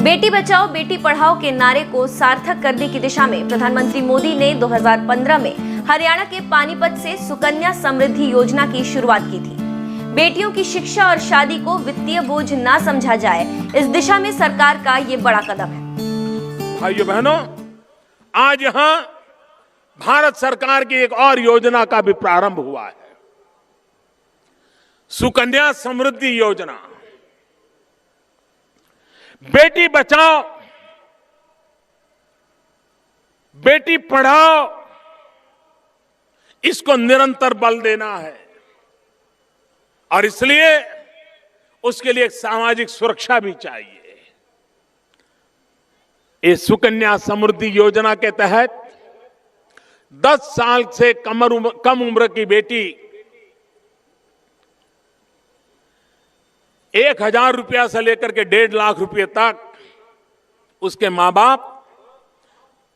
बेटी बचाओ बेटी पढ़ाओ के नारे को सार्थक करने की दिशा में प्रधानमंत्री मोदी ने 2015 में हरियाणा के पानीपत से सुकन्या समृद्धि योजना की शुरुआत की थी। बेटियों की शिक्षा और शादी को वित्तीय बोझ ना समझा जाए, इस दिशा में सरकार का ये बड़ा कदम है। भाइयों बहनों, आज यहाँ भारत सरकार की एक और योजना का भी प्रारंभ हुआ है, सुकन्या समृद्धि योजना। बेटी बचाओ बेटी पढ़ाओ, इसको निरंतर बल देना है और इसलिए उसके लिए एक सामाजिक सुरक्षा भी चाहिए। इस सुकन्या समृद्धि योजना के तहत 10 साल से कम उम्र की बेटी 1,000 रुपया से लेकर के 1.5 लाख रुपए तक उसके मां बाप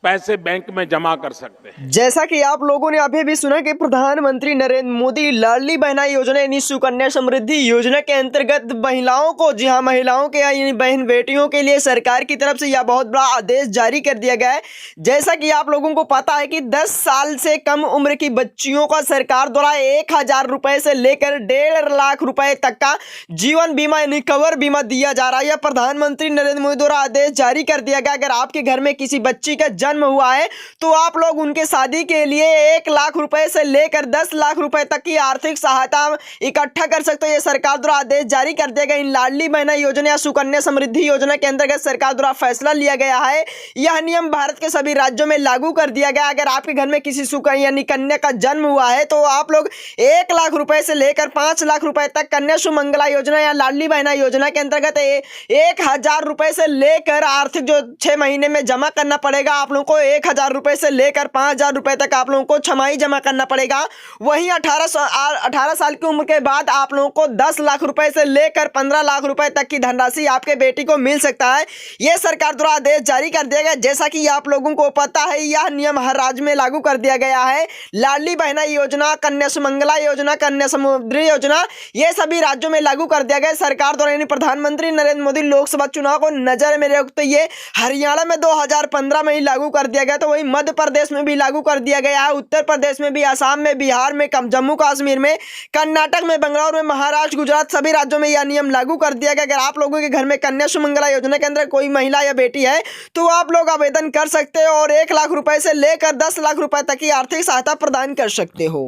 पैसे बैंक में जमा कर सकते हैं। जैसा कि आप लोगों ने अभी भी सुना कि प्रधानमंत्री नरेंद्र मोदी लाडली बहना योजना यानी सुकन्या समृद्धि योजना के अंतर्गत महिलाओं को, जी हाँ, महिलाओं के यानी बहन बेटियों के लिए सरकार की तरफ से यह बहुत बड़ा आदेश जारी कर दिया गया है। जैसा कि आप लोगों को पता है कि 10 साल से कम उम्र की बच्चियों का सरकार द्वारा 1,000 रुपए से लेकर 1.5 लाख रुपए तक का जीवन बीमा यानी कवर बीमा दिया जा रहा है। यह प्रधानमंत्री नरेंद्र मोदी द्वारा आदेश जारी कर दिया गया। अगर आपके घर में किसी बच्ची का जन्म हुआ है तो आप लोग उनके शादी के लिए 1 लाख रुपए से लेकर 10 लाख रुपए तक की आर्थिक सहायता इकट्ठा कर सकते हो। यह सरकार द्वारा आदेश जारी कर दिया गया। इन लाडली बहना योजना या सुकन्या समृद्धि योजना के अंतर्गत सरकार द्वारा फैसला लिया गया है। यह नियम भारत के सभी राज्यों में लागू कर दिया गया। अगर आपके घर में किसी सुकन्या यानी कन्या का जन्म हुआ है तो आप लोग 1 लाख रुपए से लेकर 5 लाख रुपए तक कन्या सुमंगला योजना या लाडली बहना योजना के अंतर्गत 1,000 रुपए से लेकर आर्थिक जो 6 महीने में जमा करना पड़ेगा आप लोगों को 1,000 रुपए से लेकर 5,000 रुपए तक आप लोगों को छमाही जमा करना पड़ेगा। वहीं 18 साल की उम्र के बाद आप लोगों को 10 लाख रुपए से लेकर 15 लाख रुपए तक की धनराशि आपके बेटी को मिल सकता है। यह सरकार द्वारा आदेश जारी कर दिया गया। जैसा कि आप लोगों को पता है, यह नियम हर राज्य में लागू कर दिया गया है। लाडली बहना योजना, कन्या सुमंगला योजना, कन्या समृद्धि योजना, ये सभी राज्यों में लागू कर दिया गया सरकार द्वारा। यानी प्रधानमंत्री नरेंद्र मोदी लोकसभा चुनाव को नजर में रखते हुए हरियाणा में 2015 में ही लागू कर दिया गया, तो वही मध्य प्रदेश में भी लागू कर दिया गया है, उत्तर प्रदेश में भी, असम में, बिहार में, जम्मू कश्मीर में, कर्नाटक में, बंगलौर में, महाराष्ट्र, गुजरात, सभी राज्यों में यह नियम लागू कर दिया गया। अगर आप लोगों के घर में कन्या सुमंगला योजना के अंदर कोई महिला या बेटी है तो आप लोग आवेदन कर सकते हो और 1 लाख रुपए से लेकर 10 लाख रुपए तक की आर्थिक सहायता प्रदान कर सकते हो।